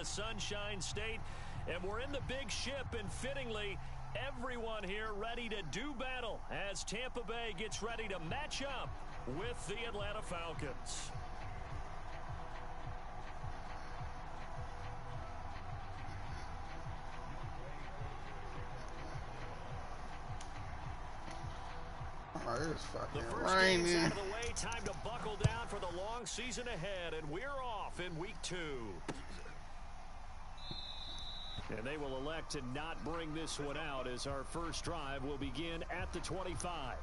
the Sunshine State. And we're in the big ship, and fittingly, everyone here ready to do battle as Tampa Bay gets ready to match up with the Atlanta Falcons. Oh, it's fucking the first raining. game's out of the way. Time to buckle down for the long season ahead, and we're off in week 2. And they will elect to not bring this one out as our first drive will begin at the 25.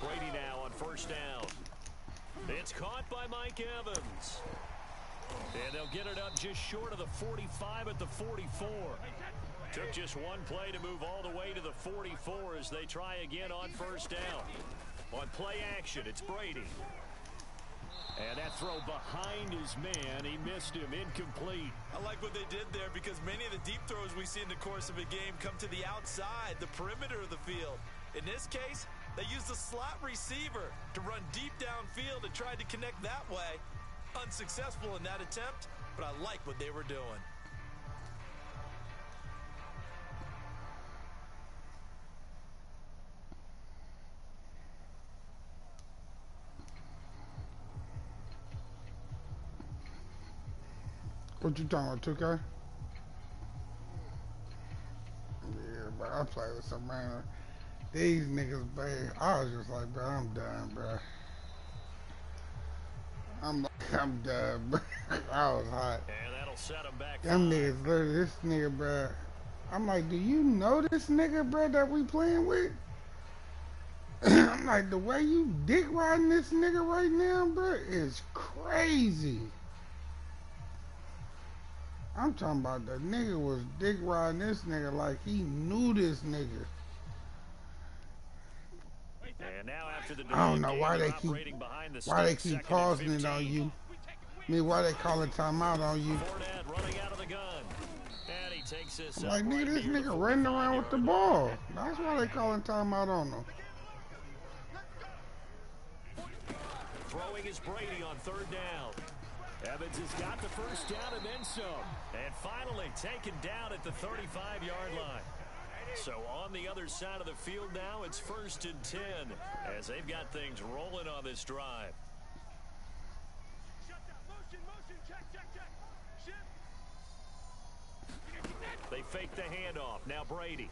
Brady now on first down. It's caught by Mike Evans. And they'll get it up just short of the 45 at the 44. Took just one play to move all the way to the 44 as they try again on first down. On play action, it's Brady. And that throw behind his man, he missed him, incomplete. I like what they did there because many of the deep throws we see in the course of a game come to the outside, the perimeter of the field. In this case, they used the slot receiver to run deep downfield and tried to connect that way. Unsuccessful in that attempt, but I like what they were doing. What you talking about, 2K? Yeah, but I play with some man. These niggas, babe. I was just like, bro, I'm done, bro. I'm done, bro. I was hot. And that'll set him back. Them niggas, literally, this nigga, bro. I'm like, do you know this nigga, bro, that we playing with? I'm like, the way you dick riding this nigga right now, bro, is crazy. I'm talking about the nigga was dick riding this nigga like he knew this nigga. And now after the I don't know why they keep pausing it on you. I mean, why they calling timeout on you? Fournette running out of the gun. And he takes this like, nigga, this nigga running around with the ball. That's why they calling timeout on him. Throwing is Brady on third down. Evans has got the first down and then some. And finally taken down at the 35-yard line. So on the other side of the field now, it's 1st and 10 as they've got things rolling on this drive. They fake the handoff. Now Brady.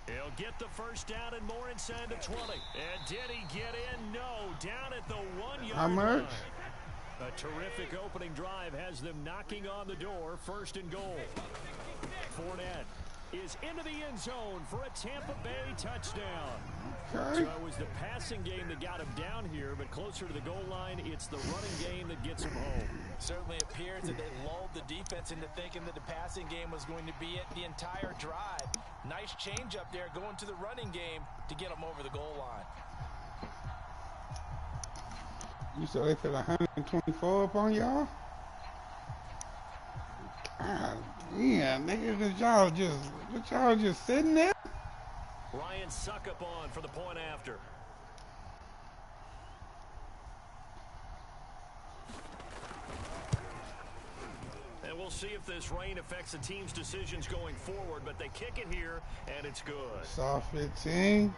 He'll get the first down and more inside the 20. And did he get in? No. Down at the 1-yard line. How much? A terrific opening drive has them knocking on the door. 1st and goal. Fournette is into the end zone for a Tampa Bay touchdown. Okay. So it was the passing game that got him down here, but closer to the goal line, it's the running game that gets him home. Certainly appears that they lulled the defense into thinking that the passing game was going to be it the entire drive. Nice change up there going to the running game to get them over the goal line. You said they put 124 up on y'all? God damn, nigga, y'all just sitting there? Ryan Succop on for the point after. And we'll see if this rain affects the team's decisions going forward, but they kick it here, and it's good. Soft 15.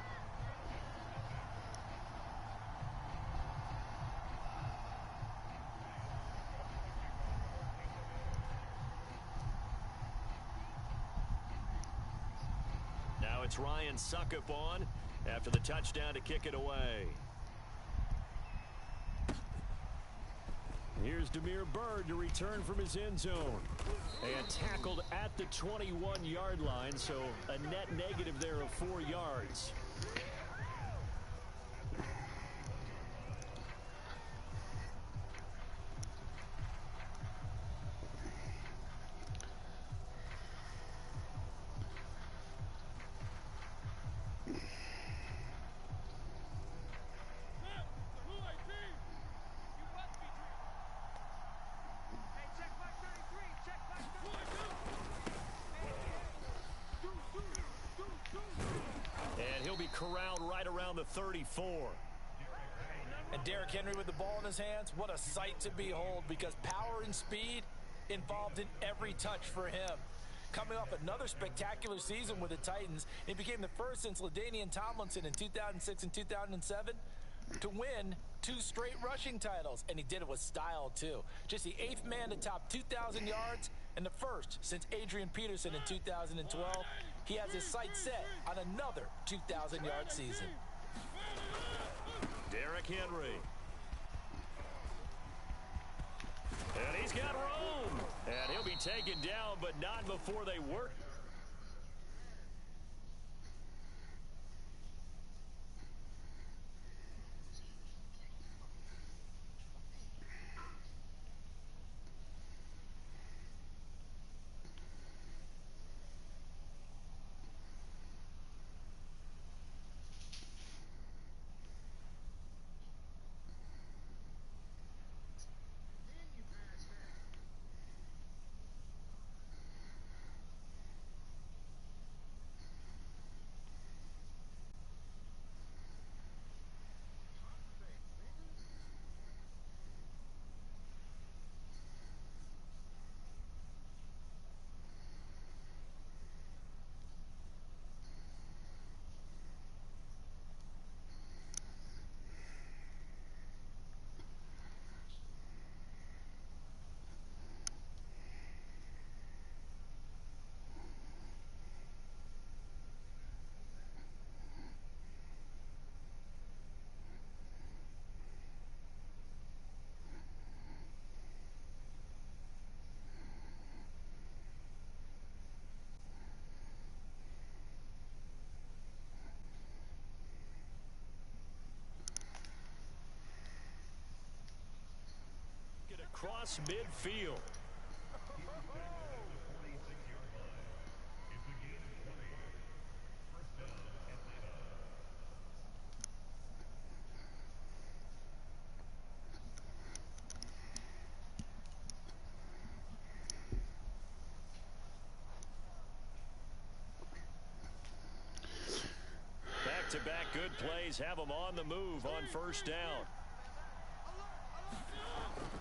Now it's Ryan Succop on after the touchdown to kick it away. Here's Damiere Byrd to return from his end zone. And tackled at the 21-yard line, so a net negative there of 4 yards. corralled right around the 34. And Derrick Henry with the ball in his hands, what a sight to behold, because power and speed involved in every touch for him. Coming off another spectacular season with the Titans, he became the first since LaDainian Tomlinson in 2006 and 2007 to win 2 straight rushing titles, and he did it with style too. Just the 8th man to top 2,000 yards and the first since Adrian Peterson in 2012. He has his sights set on another 2,000-yard season. Derrick Henry. And he's got room. And he'll be taken down, but not before they work. Across midfield. Back-to-back good plays have them on the move on first down.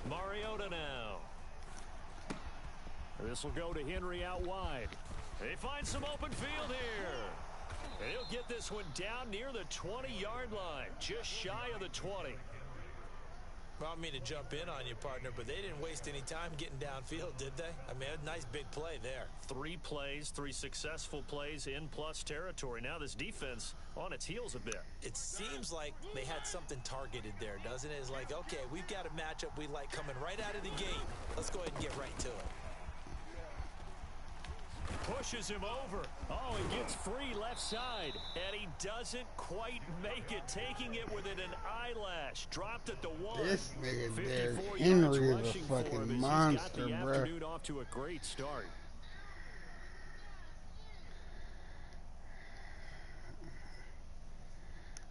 Mariota now. This will go to Henry out wide. They find some open field here. And he'll get this one down near the 20-yard line, just shy of the 20. Well, I don't mean to jump in on you, partner, but they didn't waste any time getting downfield, did they? I mean, a nice big play there. 3 plays, 3 successful plays in plus territory. Now this defense on its heels a bit. It seems like they had something targeted there, doesn't it? It's like, okay, we've got a matchup we like coming right out of the gate. Let's go ahead and get right to it. Pushes him over. Oh, he gets free left side. And he doesn't quite make it. Taking it within an eyelash. Dropped at the 1. This nigga Derrick Henry is a fucking monster, bro. bro. Afternoon off to a great start.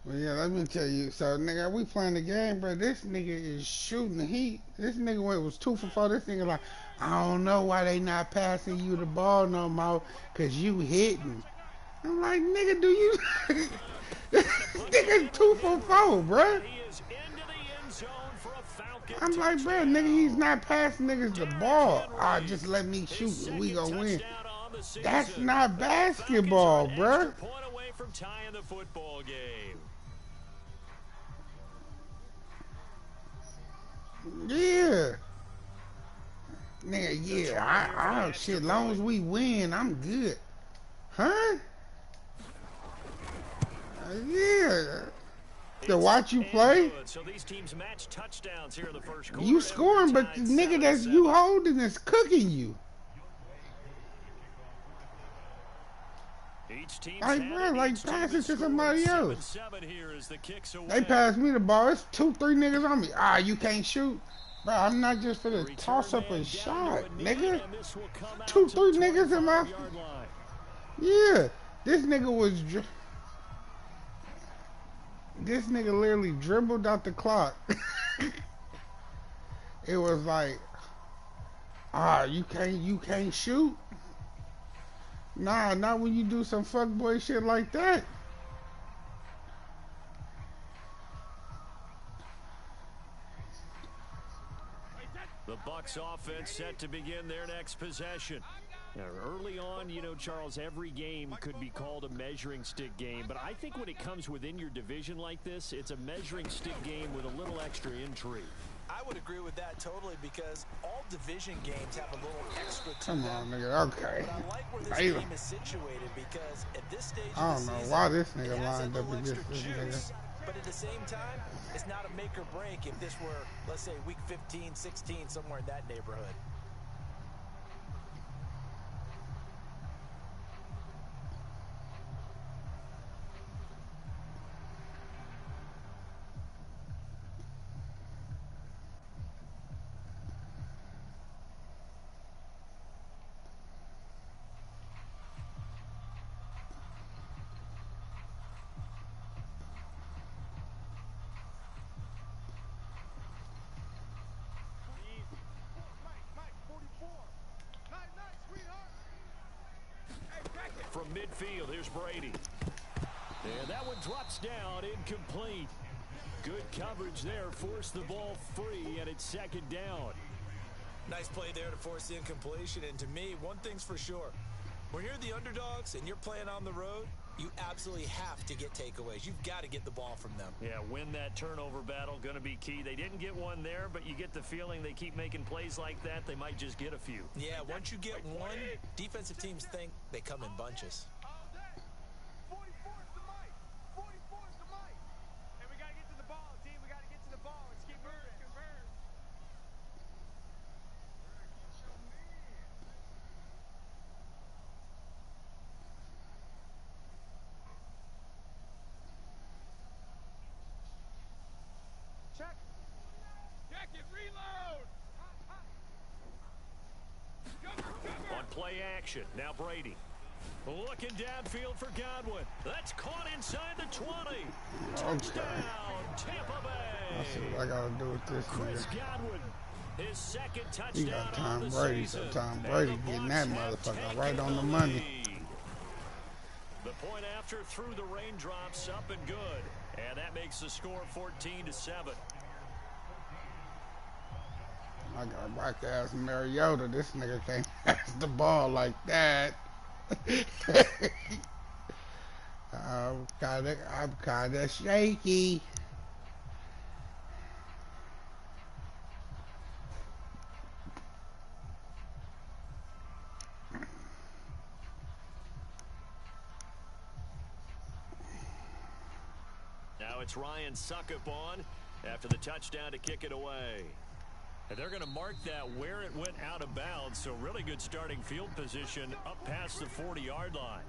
Well, yeah, let me tell you. So, nigga, we playing the game, bro. This nigga is shooting the heat. This nigga was 2 for 4. This nigga like, I don't know why they not passing you the ball no more, cause you hitting. I'm like, nigga, do you? This nigga 2 for 4, bro. I'm like, bro, nigga, he's not passing niggas the ball. Ah, just let me shoot and we gonna win. That's not basketball, bro. Point away from tying the football game. Yeah. Nigga, yeah, I shit, as long as we win, I'm good. Huh? Yeah. To watch you play? So these teams match touchdowns here in the first quarter. You scoring, but the nigga that's you holding is cooking you. Like, bro, like pass it to somebody else. They pass me the ball. It's 2, 3 niggas on me. Ah, you can't shoot. Bro, I'm not just gonna toss up a shot, nigga. 2, 3 niggas in my... Yeah, this nigga was... This nigga literally dribbled out the clock. It was like, ah, you can't shoot? Nah, not when you do some fuckboy shit like that. The Bucs offense set to begin their next possession. Now, early on, you know, Charles, every game could be called a measuring stick game, but I think when it comes within your division like this, it's a measuring stick game with a little extra intrigue. I would agree with that totally because all division games have a little extra to Come them. on, nigga. Okay. But I like where this game is situated because at this stage I of the don't know season, why this it nigga has a lined up little against extra this juice. nigga. But at the same time, it's not a make or break if this were, let's say, week 15, 16, somewhere in that neighborhood. From midfield, here's Brady. And that one drops down, incomplete. Good coverage there, forced the ball free, and it's second down. Nice play there to force the incompletion. And to me, one thing's for sure. When you're the underdogs and you're playing on the road, you absolutely have to get takeaways. You've got to get the ball from them. Yeah, win that turnover battle, going to be key. They didn't get one there, but you get the feeling they keep making plays like that, they might just get a few. Yeah, once you get one, defensive teams think they come in bunches. On play action, now Brady. Looking downfield for Godwin. That's caught inside the 20. Touchdown, Tampa Bay. I see what I got to do with this Chris nigga. Godwin, his second He touchdown got Tom of the Brady, season. so Tom Brady getting that motherfucker right on the money. The point after through the raindrops, up and good. And that makes the score 14-7. I got whack ass Mariota. This nigga can't pass the ball like that. I'm kinda shaky. Now it's Ryan Suckup on after the touchdown to kick it away. And they're going to mark that where it went out of bounds, so really good starting field position up past the 40-yard line.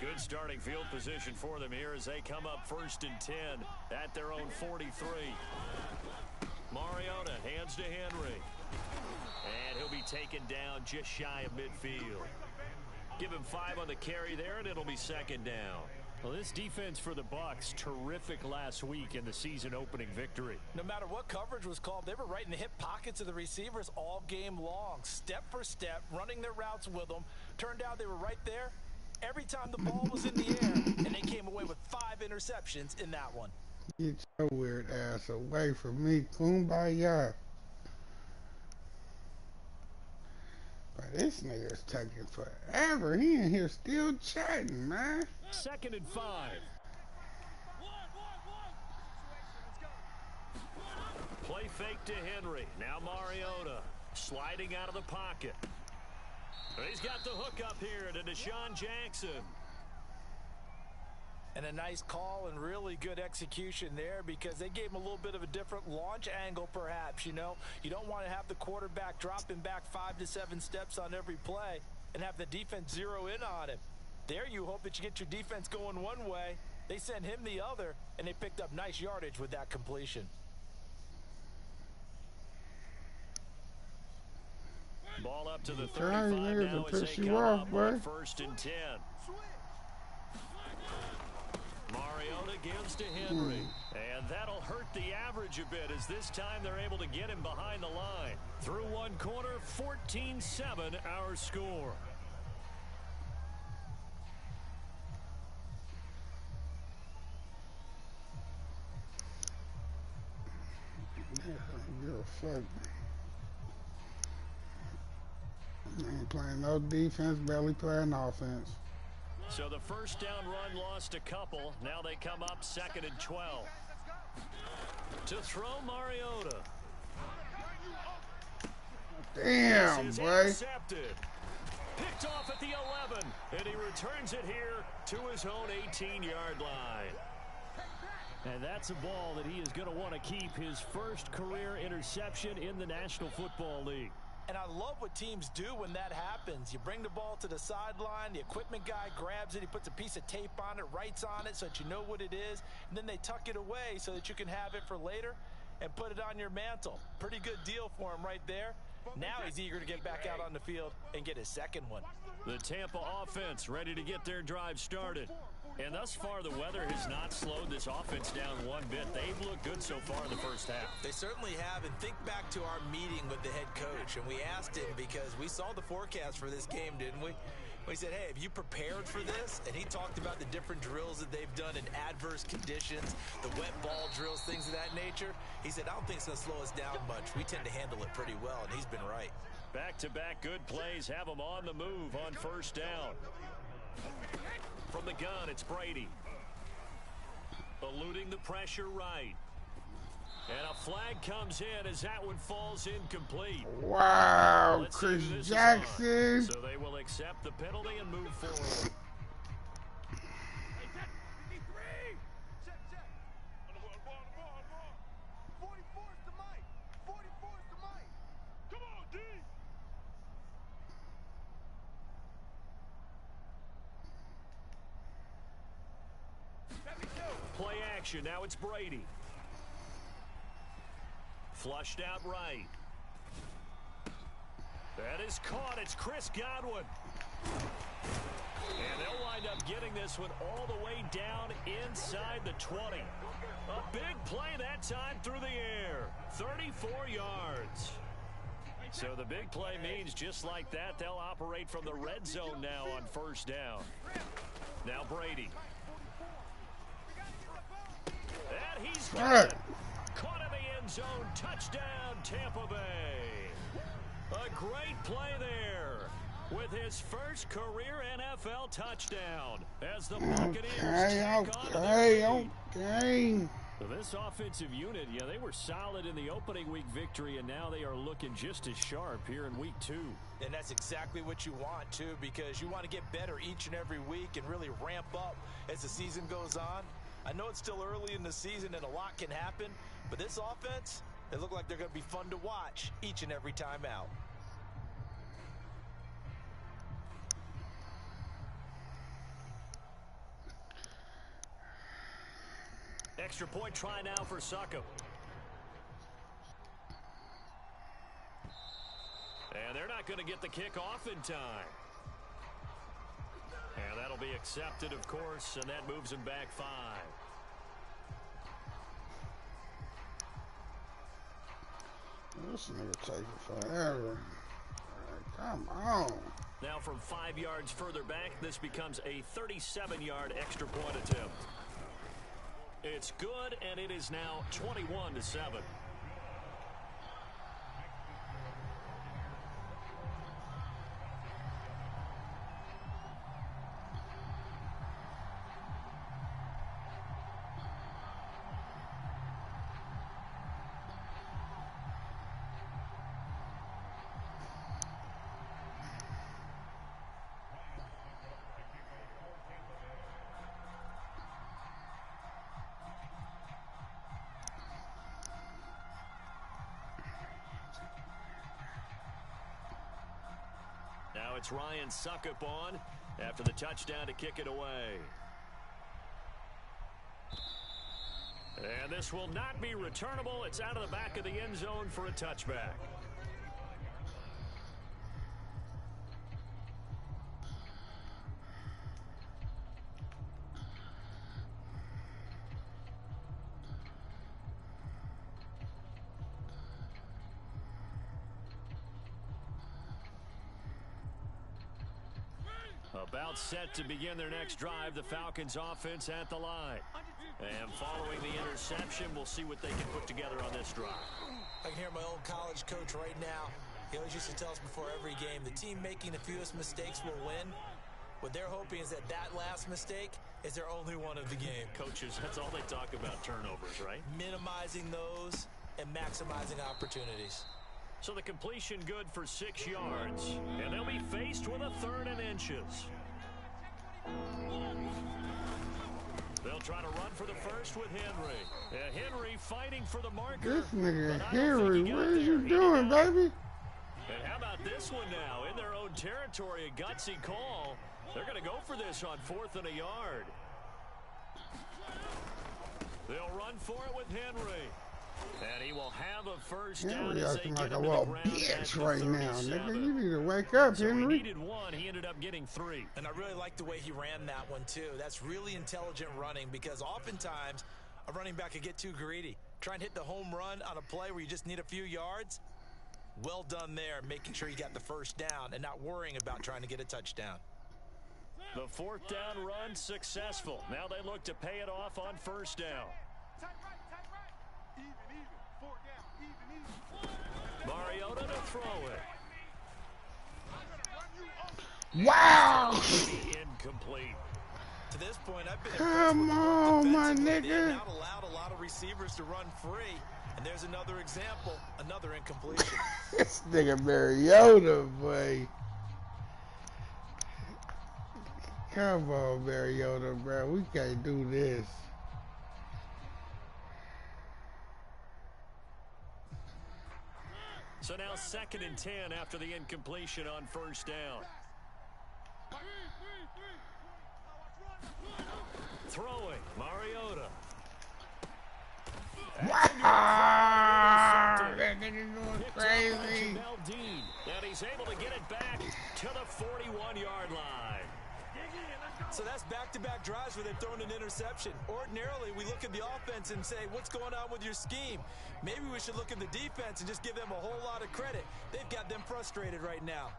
Good starting field position for them here as they come up 1st and 10 at their own 43. Mariota hands to Henry. And he'll be taken down just shy of midfield. Give him 5 on the carry there, and it'll be second down. Well, this defense for the Bucs, terrific last week in the season-opening victory. No matter what coverage was called, they were right in the hip pockets of the receivers all game long. Step for step, running their routes with them. Turned out they were right there every time the ball was in the air, and they came away with 5 interceptions in that one. Get your weird ass away from me, Kumbaya. But this nigga's taking forever. He in here still chatting, man. 2nd and 5. Play fake to Henry. Now Mariota sliding out of the pocket. He's got the hook up here to Deshaun Jackson. And a nice call and really good execution there because they gave him a little bit of a different launch angle perhaps, you know. You don't want to have the quarterback dropping back 5 to 7 steps on every play and have the defense zero in on him. There you hope that you get your defense going one way. They sent him the other, and they picked up nice yardage with that completion. Ball up to the 35 now as they come up on 1st and 10. Mariota gives to Henry. And that'll hurt the average a bit as this time they're able to get him behind the line. Through one quarter, 14-7 our score. You're a fuck. Ain't playing no defense, barely playing offense. So the first down run lost a couple. Now they come up 2nd and 12. To throw Mariota. Damn, boy. Intercepted. Picked off at the 11. And he returns it here to his own 18-yard line. And that's a ball that he is going to want to keep, his first career interception in the National Football League. And I love what teams do when that happens. You bring the ball to the sideline, the equipment guy grabs it, he puts a piece of tape on it, writes on it so that you know what it is, and then they tuck it away so that you can have it for later and put it on your mantle. Pretty good deal for him right there. Now he's eager to get back out on the field and get his second one. The Tampa offense ready to get their drive started. And thus far, the weather has not slowed this offense down one bit. They've looked good so far in the first half. They certainly have. And think back to our meeting with the head coach. And we asked him because we saw the forecast for this game, didn't we? We said, hey, have you prepared for this? And he talked about the different drills that they've done in adverse conditions, the wet ball drills, things of that nature. He said, I don't think it's going to slow us down much. We tend to handle it pretty well, and he's been right. Back-to-back good plays have them on the move on first down. From the gun, it's Brady. Eluding the pressure right. And a flag comes in as that one falls incomplete. Wow, Let's see who Chris this is Jackson. on. So they will accept the penalty and move forward. Play action, now it's Brady. Flushed out right. That is caught, it's Chris Godwin. And they'll wind up getting this one all the way down inside the 20. A big play that time through the air. 34 yards. So the big play means just like that, they'll operate from the red zone now on first down. Now Brady. And he's got it. Caught in the end zone. Touchdown, Tampa Bay. A great play there with his first career NFL touchdown as the Buccaneers take on the lead. This offensive unit, yeah, they were solid in the opening week victory, and now they are looking just as sharp here in week 2. And that's exactly what you want, too, because you want to get better each and every week and really ramp up as the season goes on. I know it's still early in the season and a lot can happen, but this offense, they look like they're going to be fun to watch each and every time out. Extra point try now for Succop. And they're not going to get the kick off in time. And that'll be accepted, of course, and that moves them back 5. This nigga taking forever. Come on. Now from 5 yards further back, this becomes a 37-yard extra point attempt. It's good, and it is now 21-7. Now it's Ryan Succop on after the touchdown to kick it away. And this will not be returnable. It's out of the back of the end zone for a touchback. About set to begin their next drive, the Falcons offense at the line. And following the interception, we'll see what they can put together on this drive. I can hear my old college coach right now. He always used to tell us before every game, the team making the fewest mistakes will win. What they're hoping is that last mistake is their only one of the game. Coaches, that's all they talk about, turnovers, right? Minimizing those and maximizing opportunities. So the completion good for 6 yards. And they'll be faced with a 3rd and inches. They'll try to run for the first with Henry. Henry fighting for the marker. This nigga Henry, what is you doing, baby? And how about this one now? In their own territory, a gutsy call. They're going to go for this on 4th and a yard. They'll run for it with Henry. And he will have a first down. Henry As acting they like get a him to the little ground bitch at right the now, 37. nigga. You need to wake up, So he Henry. needed 1. He ended up getting 3. And I really like the way he ran that one, too. That's really intelligent running because oftentimes a running back could get too greedy. Try and hit the home run on a play where you just need a few yards. Well done there, making sure you got the first down and not worrying about trying to get a touchdown. The 4th down run successful. Now they look to pay it off on 1st down. Mariota to throw it. Wow! Incomplete. To this point, I've been Come on, my They've nigga. not allowed a lot of receivers to run free. And there's another example, another incompletion. This nigga Mariota, boy. Come on, Mariota, bro. We can't do this. So now 2nd and 10 after the incompletion on 1st down. Throwing, Mariota. Wow! That nigga going Picked up by crazy. Jamel Dean. And he's able to get it back to the 41-yard line. So that's back-to-back drives where they've thrown an interception. Ordinarily, we look at the offense and say, what's going on with your scheme? Maybe we should look at the defense and just give them a whole lot of credit. They've got them frustrated right now.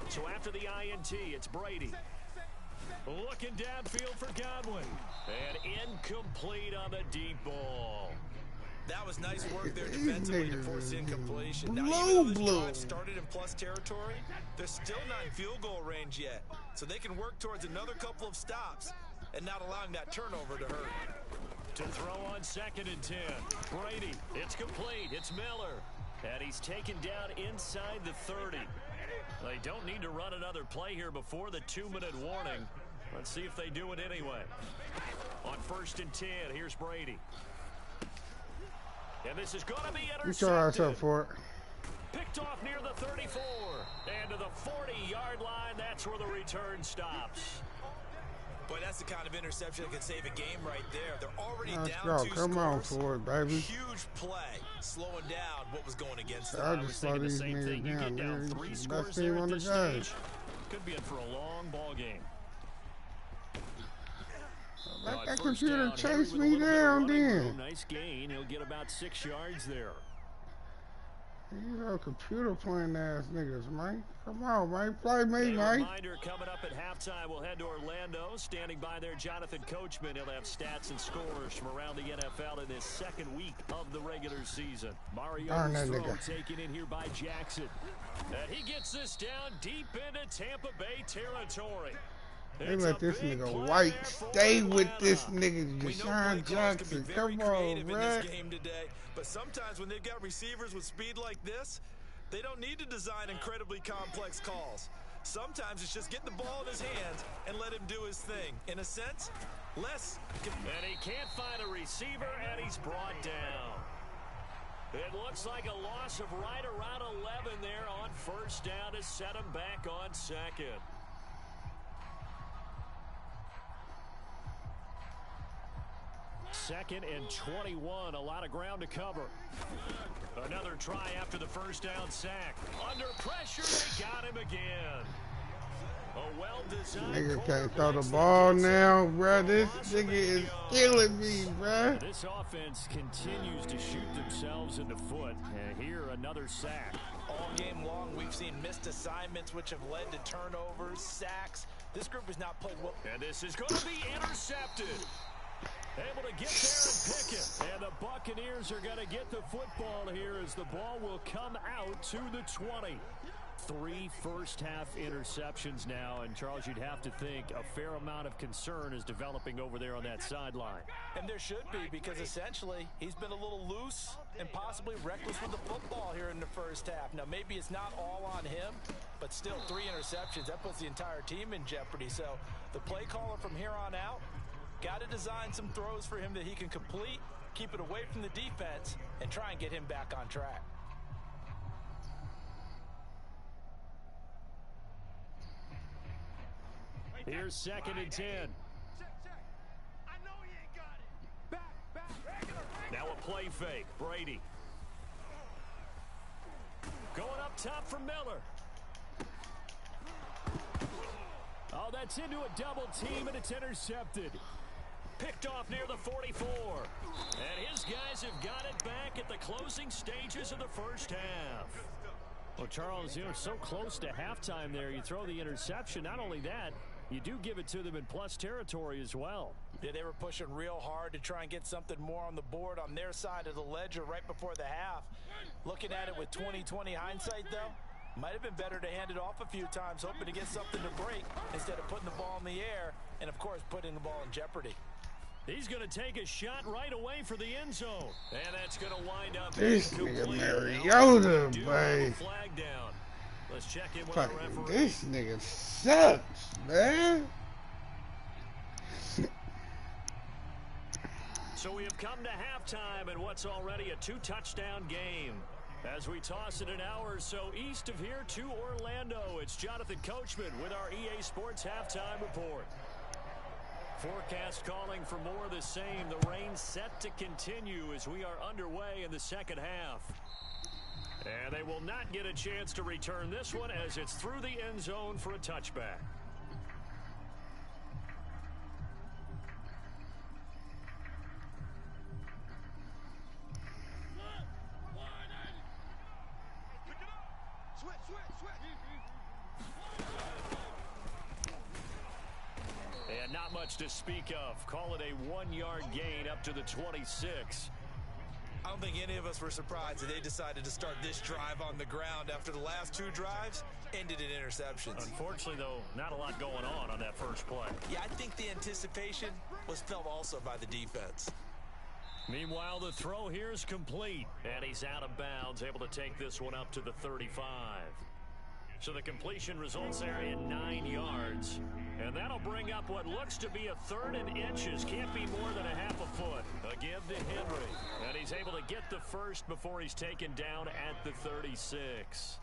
So after the INT, it's Brady. Looking downfield for Godwin. And incomplete on the deep ball. That was nice work there defensively to force the incompletion. Now, even though this drive started in plus territory, they're still not in field goal range yet. So they can work towards another couple of stops and not allowing that turnover to hurt. To throw on 2nd and 10. Brady, it's complete. It's Miller. And he's taken down inside the 30. They don't need to run another play here before the 2-minute warning. Let's see if they do it anyway. On 1st and 10, here's Brady. And this is going to be intercepted. You your ass up for it. Picked off near the 34. And to the 40-yard line, that's where the return stops. Boy, that's the kind of interception that can save a game right there. They're already Let's down go. 2 Come on scores. for it, baby. Huge play, slowing down what was going against them. I I was just slow thinking the these same thing. niggas You down, get down man. 3 Best scores team there on at the this game. stage. Could be in for a long ball game. Let that First computer down, Henry chase with a me little bit of down running room. then. Nice gain. He'll get about 6 yards there. You know, computer playing ass niggas, man. Come on, man. Play me, A man. reminder coming up at halftime, we'll head to Orlando. Standing by there, Jonathan Coachman. He'll have stats and scores from around the NFL in this 2nd week of the regular season. Darn Mariota's that throw nigga. taken in here by Jackson. And he gets this down deep into Tampa Bay territory. They It's let a this big nigga play White there for stay with Atlanta. this nigga We know play Deshaun calls can be Jackson. very Come on, creative in bruh. this game today, but sometimes when they've got receivers with speed like this, they don't need to design incredibly complex calls. Sometimes it's just get the ball in his hands and let him do his thing. In a sense, less. And he can't find a receiver, and he's brought down. It looks like a loss of right around 11 there on 1st down to set him back on 2nd. 2nd and 21. A lot of ground to cover. Another try after the first down sack. Under pressure, they got him again. A well-designed Nigga can't throw the ball now, bruh. This nigga is killing me, bruh. This offense continues to shoot themselves in the foot. And here, another sack. All game long, we've seen missed assignments, which have led to turnovers, sacks. This group has not played well. And this is going to be intercepted. Able to get there and pick it. And the Buccaneers are going to get the football here as the ball will come out to the 20. 3 first-half interceptions now, and Charles, you'd have to think a fair amount of concern is developing over there on that sideline. And there should be, because essentially he's been a little loose and possibly reckless with the football here in the first half. Now, maybe it's not all on him, but still 3 interceptions. That puts the entire team in jeopardy. So the play caller from here on out got to design some throws for him that he can complete, keep it away from the defense, and try and get him back on track. Here's 2nd and 10. Now a play fake. Brady. Going up top for Miller. Oh, that's into a double team, and it's intercepted. Picked off near the 44. And his guys have got it back at the closing stages of the first half. Well, Charles, so close to halftime there. You throw the interception. Not only that, you do give it to them in plus territory as well. Yeah, they were pushing real hard to try and get something more on the board on their side of the ledger right before the half. Looking at it with 20/20 hindsight, though, might have been better to hand it off a few times, hoping to get something to break instead of putting the ball in the air and, of course, putting the ball in jeopardy. He's going to take a shot right away for the end zone. And that's going to wind up. This nigga Mariota, boy. Flag down. Let's check in with Fucking the referee. this nigga sucks, man. So we have come to halftime in what's already a 2-touchdown game. As we toss it an hour or so east of here to Orlando, it's Jonathan Coachman with our EA Sports Halftime Report. Forecast calling for more of the same. The rain set to continue as we are underway in the second half. And they will not get a chance to return this one as it's through the end zone for a touchback. And not much to speak of. Call it a 1-yard gain up to the 26. I don't think any of us were surprised that they decided to start this drive on the ground after the last 2 drives ended in interceptions. Unfortunately, though, not a lot going on that first play. Yeah, I think the anticipation was felt also by the defense. Meanwhile, the throw here is complete. And he's out of bounds, able to take this one up to the 35. So the completion results there in 9 yards. And that'll bring up what looks to be a 3rd and inches. Can't be more than a half a foot. A give to Henry. And he's able to get the first before he's taken down at the 36.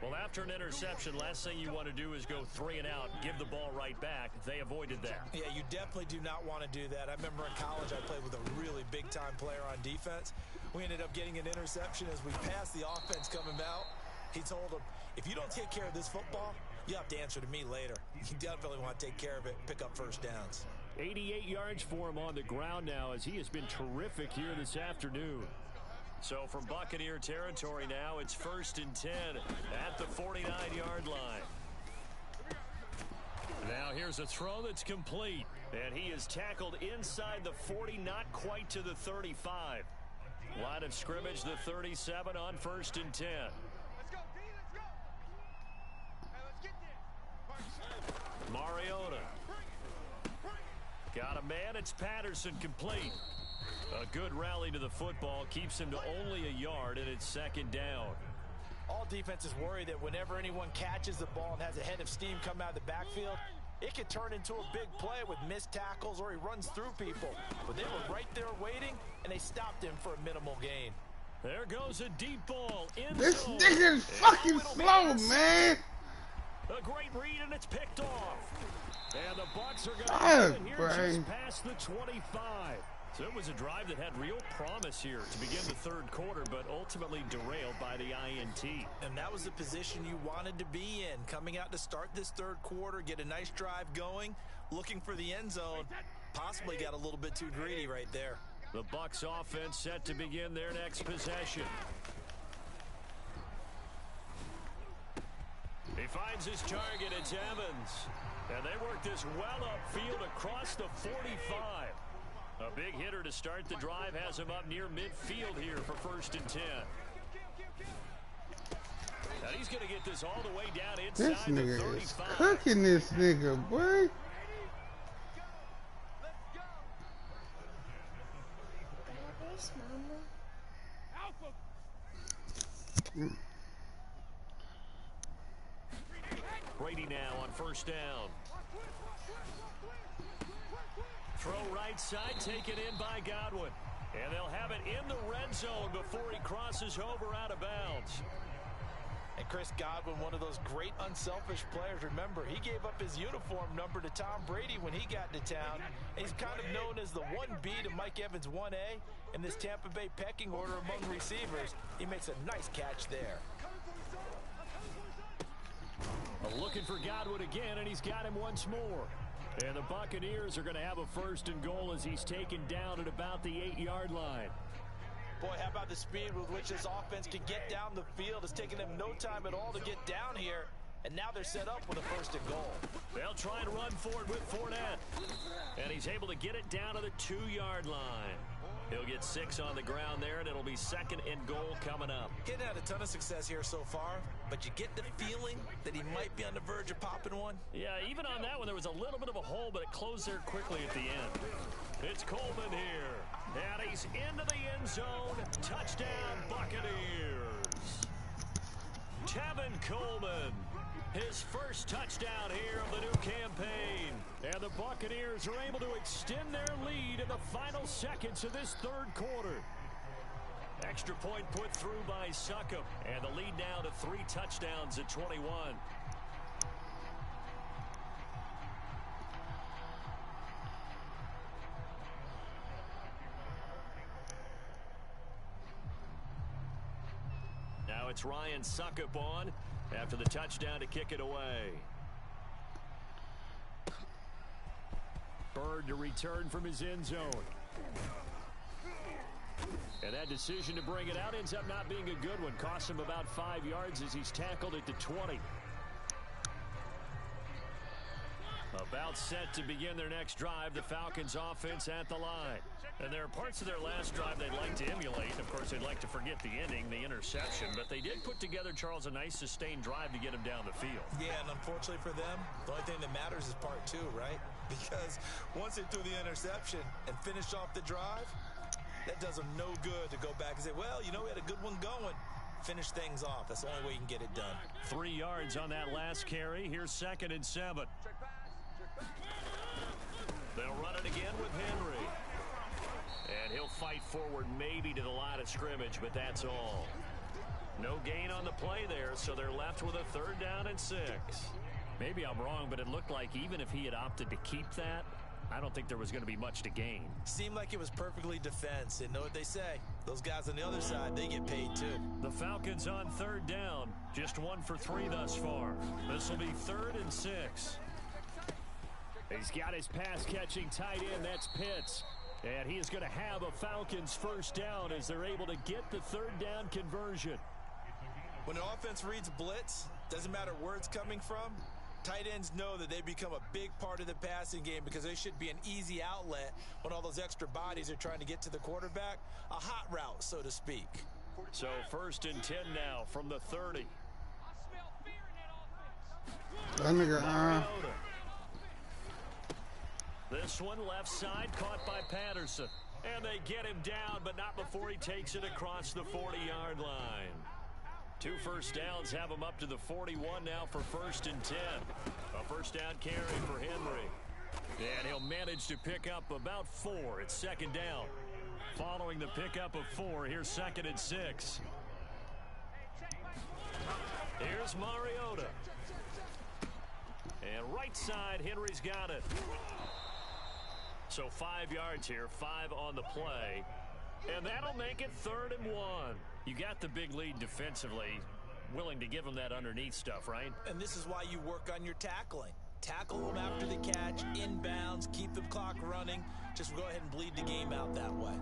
Well, after an interception, last thing you want to do is go 3 and out, give the ball right back. They avoided that. Yeah, you definitely do not want to do that. I remember in college I played with a really big-time player on defense. We ended up getting an interception as we passed the offense coming out. He told him, if you don't take care of this football, you have to answer to me later. You definitely want to take care of it and pick up first downs. 88 yards for him on the ground now as he has been terrific here this afternoon. So from Buccaneer territory now, it's 1st and 10 at the 49-yard line. Now here's a throw that's complete. And he is tackled inside the 40, not quite to the 35. Line of scrimmage, the 37 on 1st and 10. Mariota. Got a man, it's Patterson, complete. A good rally to the football, keeps him to only a yard, and it's 2nd down. All defenses worry that whenever anyone catches the ball and has a head of steam come out of the backfield, it could turn into a big play with missed tackles or he runs through people. But they were right there waiting, and they stopped him for a minimal gain. There goes a deep ball. This nigga's fucking slow, man. A great read, and it's picked off. And the Bucs are going to get it here just past the 25. So it was a drive that had real promise here to begin the third quarter, but ultimately derailed by the INT. And that was the position you wanted to be in. Coming out to start this third quarter, get a nice drive going, looking for the end zone. Possibly got a little bit too greedy right there. The Bucs offense set to begin their next possession. He finds his target. It's Evans. And they work this well upfield across the 45. A big hitter to start the drive has him up near midfield here for 1st and 10. And he's going to get this all the way down inside the 35. This nigga is cooking this nigga, boy. Brady now on 1st down. Throw right side, taken in by Godwin. And they'll have it in the red zone before he crosses over out of bounds. And Chris Godwin, one of those great unselfish players. Remember, he gave up his uniform number to Tom Brady when he got to town. And he's kind of known as the 1B to Mike Evans 1A in this Tampa Bay pecking order among receivers. He makes a nice catch there. Looking for Godwin again, and he's got him once more. And the Buccaneers are going to have a 1st and goal as he's taken down at about the 8-yard line. Boy, how about the speed with which this offense can get down the field? It's taken them no time at all to get down here. And now they're set up with a 1st and goal. They'll try and run for it with Fournette. And he's able to get it down to the 2-yard line. He'll get 6 on the ground there, and it'll be 2nd and goal coming up. Getting had a ton of success here so far, but you get the feeling that he might be on the verge of popping one. Yeah, even on that one, there was a little bit of a hole, but it closed there quickly at the end. It's Coleman here. And he's into the end zone. Touchdown, Buccaneers. Tevin Coleman. His first touchdown here of the new campaign. And the Buccaneers are able to extend their lead in the final seconds of this third quarter. Extra point put through by Succop. And the lead now to 3 touchdowns at 21. Now it's Ryan Succop on after the touchdown to kick it away. Bird to return from his end zone. And that decision to bring it out ends up not being a good one. Costs him about 5 yards as he's tackled at the 20. About set to begin their next drive, the Falcons offense at the line. And there are parts of their last drive they'd like to emulate. Of course, they'd like to forget the ending, the interception. But they did put together, Charles, a nice sustained drive to get him down the field. Yeah, and unfortunately for them, the only thing that matters is part 2, right? Because once they threw the interception and finished off the drive, that does them no good to go back and say, well, you know, we had a good one going. Finish things off. That's the only way you can get it done. 3 yards on that last carry. Here's 2nd and 7. They'll run it again with Henry. And he'll fight forward maybe to the line of scrimmage, but that's all. No gain on the play there, so they're left with a 3rd down and 6. Maybe I'm wrong, but it looked like even if he had opted to keep that, I don't think there was going to be much to gain. Seemed like it was perfectly defense. And know what they say. Those guys on the other side, they get paid too. The Falcons on 3rd down. Just 1 for 3 thus far. This will be 3rd and 6. He's got his pass-catching tight end. That's Pitts. And he is going to have a Falcons 1st down as they're able to get the 3rd down conversion. When an offense reads blitz, doesn't matter where it's coming from, tight ends know that they become a big part of the passing game because they should be an easy outlet when all those extra bodies are trying to get to the quarterback. A hot route, so to speak. So 1st and 10 now from the 30. That nigga, This one left side caught by Patterson. And they get him down, but not before he takes it across the 40-yard line. 2 first downs have him up to the 41 now for 1st and 10. A 1st down carry for Henry. And he'll manage to pick up about 4. It's 2nd down. Following the pickup of 4, here's 2nd and 6. Here's Mariota. And right side, Henry's got it. So 5 yards here, 5 on the play. And that'll make it 3rd and 1. You got the big lead defensively. Willing to give them that underneath stuff, right? And this is why you work on your tackling. Tackle them after the catch, inbounds, keep the clock running. Just go ahead and bleed the game out that way.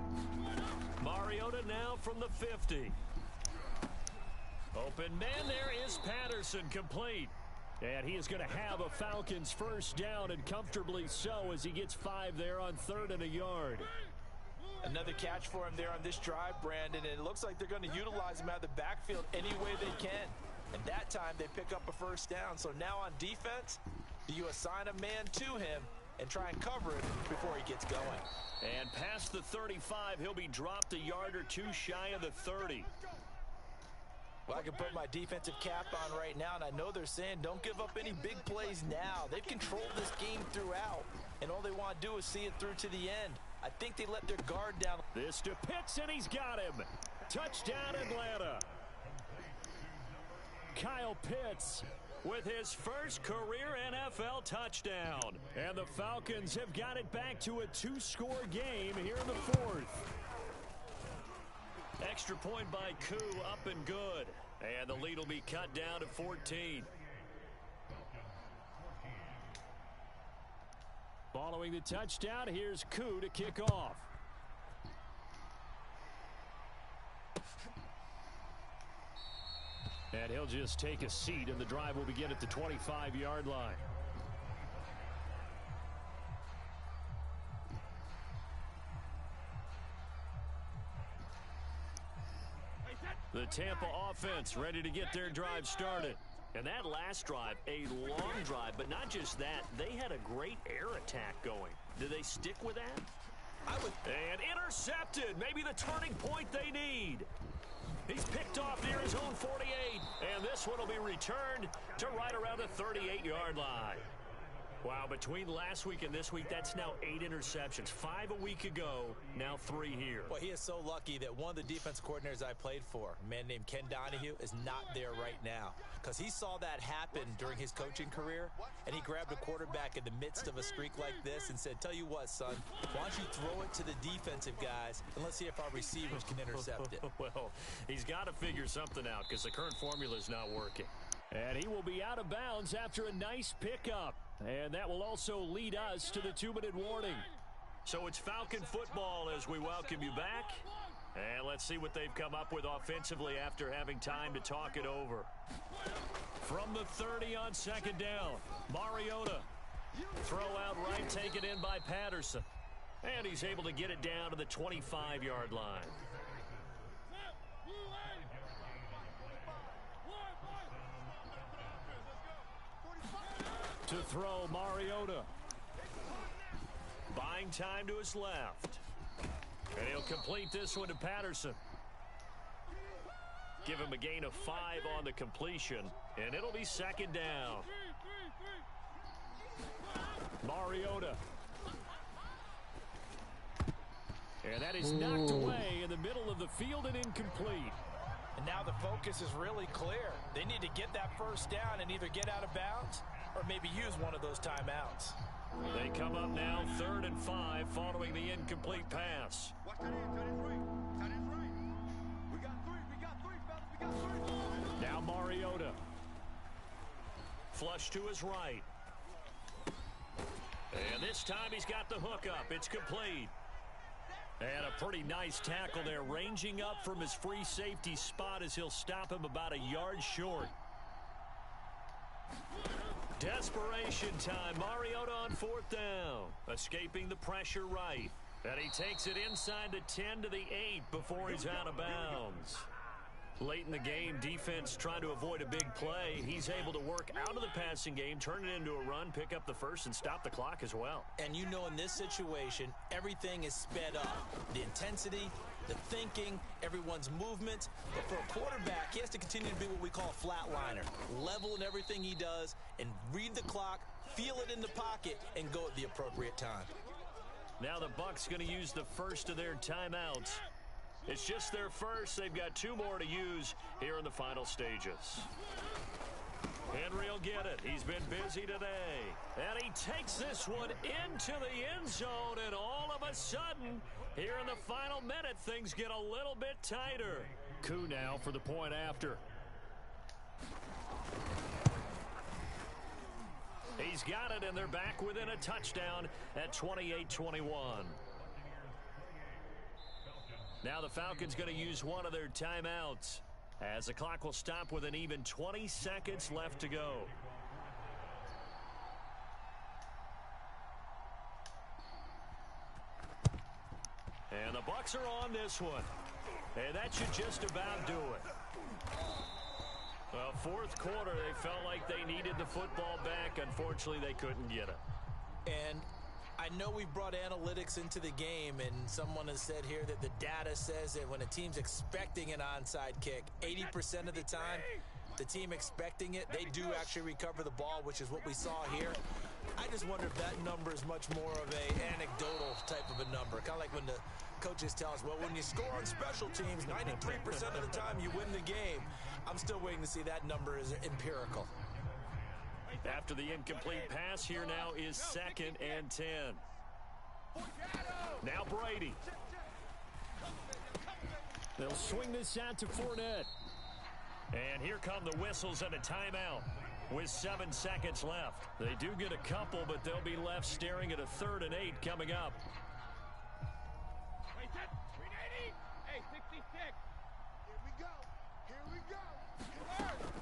Mariota now from the 50. Open man there is Patterson, complete. And he is going to have a Falcons first down, and comfortably so, as he gets 5 there on 3rd and a yard. Another catch for him there on this drive, Brandon, and it looks like they're going to utilize him out of the backfield any way they can. And that time they pick up a first down. So now on defense, do you assign a man to him and try and cover it before he gets going? And past the 35, he'll be dropped a yard or two shy of the 30. Well, I can put my defensive cap on right now, and I know they're saying don't give up any big plays now. They've controlled this game throughout, and all they want to do is see it through to the end. I think they let their guard down. This to Pitts, and he's got him. Touchdown, Atlanta. Kyle Pitts with his first career NFL touchdown. And the Falcons have got it back to a 2-score game here in the 4th. Extra point by Koo, up and good. And the lead will be cut down to 14. Following the touchdown, here's Koo to kick off. And he'll just take a seat, and the drive will begin at the 25-yard line. The Tampa offense ready to get their drive started. And that last drive, a long drive, but not just that, they had a great air attack going. Do they stick with that? And intercepted, maybe the turning point they need. He's picked off near his own 48, and this one will be returned to right around the 38-yard line. Wow, between last week and this week, that's now 8 interceptions. 5 a week ago, now 3 here. Well, he is so lucky that one of the defense coordinators I played for, a man named Ken Donahue, is not there right now. Because he saw that happen during his coaching career, and he grabbed a quarterback in the midst of a streak like this and said, tell you what, son, why don't you throw it to the defensive guys, and let's see if our receivers can intercept it. Well, he's got to figure something out because the current formula is not working. And he will be out of bounds after a nice pickup. And that will also lead us to the 2-minute warning. So it's Falcon football as we welcome you back. And let's see what they've come up with offensively after having time to talk it over. From the 30 on 2nd down, Mariota. Throw out right, taken in by Patterson. And he's able to get it down to the 25-yard line. To throw, Mariota. Buying time to his left. And he'll complete this one to Patterson. Give him a gain of 5 on the completion, and it'll be 2nd down. Mariota. And that is knocked away in the middle of the field and incomplete. And now the focus is really clear. They need to get that first down and either get out of bounds or maybe use one of those timeouts. They come up now 3rd and 5 following the incomplete pass. Now Mariota. Flush to his right. And this time he's got the hook up. It's complete. And a pretty nice tackle there, ranging up from his free safety spot as he'll stop him about a yard short. Desperation time. Mariota on 4th down. Escaping the pressure right. And he takes it inside the 10 to the 8 before he's out of bounds. Late in the game, defense trying to avoid a big play. He's able to work out of the passing game, turn it into a run, pick up the first, and stop the clock as well. And you know in this situation, everything is sped up. The intensity, the thinking, everyone's movement. But for a quarterback, he has to continue to be what we call a flatliner. Level in everything he does and read the clock, feel it in the pocket, and go at the appropriate time. Now the Bucs going to use the first of their timeouts. It's just their first. They've got 2 more to use here in the final stages. Henry will get it. He's been busy today. And he he takes this one into the end zone, and all of a sudden, here in the final minute, things get a little bit tighter. Koo now for the point after. He's got it, and they're back within a touchdown at 28-21. Now the Falcons going to use one of their timeouts, as the clock will stop with an even 20 seconds left to go. And the Bucs are on this one. And that should just about do it. Well, fourth quarter, they felt like they needed the football back. Unfortunately, they couldn't get it. And I know we've brought analytics into the game, and someone has said here that the data says that when a team's expecting an onside kick, 80% of the time, the team expecting it, they do actually recover the ball, which is what we saw here. I just wonder if that number is much more of a anecdotal type of a number. Kind of like when the coaches tell us, well, when you score on special teams, 93% of the time you win the game. I'm still waiting to see that number is empirical. After the incomplete pass, here now is 2nd and 10. Now Brady. They'll swing this out to Fournette. And here come the whistles and a timeout with 7 seconds left. They do get a couple, but they'll be left staring at a 3rd and 8 coming up.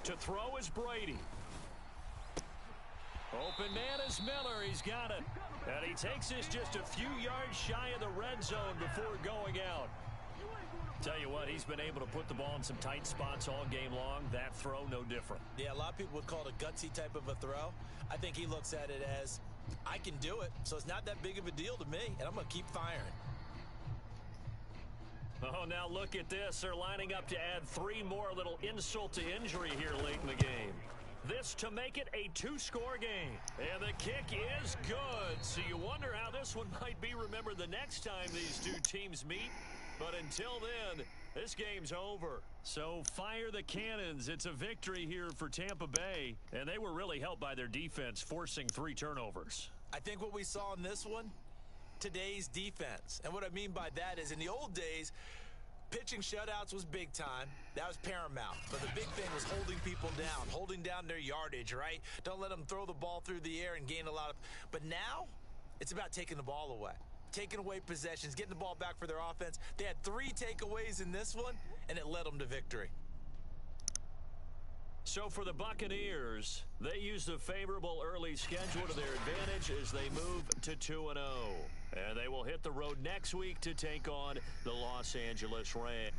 To throw is Brady. Open man is Miller. He's got it. And he takes this just a few yards shy of the red zone before going out. Tell you what, he's been able to put the ball in some tight spots all game long. That throw, no different. Yeah, a lot of people would call it a gutsy type of a throw. I think he looks at it as, I can do it, so it's not that big of a deal to me, and I'm going to keep firing. Oh, now look at this. They're lining up to add 3 more, little insult to injury here late in the game. This to make it a 2-score game. And the kick is good. So you wonder how this one might be remembered the next time these two teams meet. But until then, this game's over. So fire the cannons. It's a victory here for Tampa Bay. And they were really helped by their defense, forcing 3 turnovers. I think what we saw in this one, today's defense. And what I mean by that is in the old days, pitching shutouts was big time. That was paramount. But the big thing was holding people down, holding down their yardage, right? Don't let them throw the ball through the air and gain a lot of... But now, it's about taking the ball away. Taking away possessions, getting the ball back for their offense. They had 3 takeaways in this one, and it led them to victory. So for the Buccaneers, they use the favorable early schedule to their advantage as they move to 2-0. And they will hit the road next week to take on the Los Angeles Rams.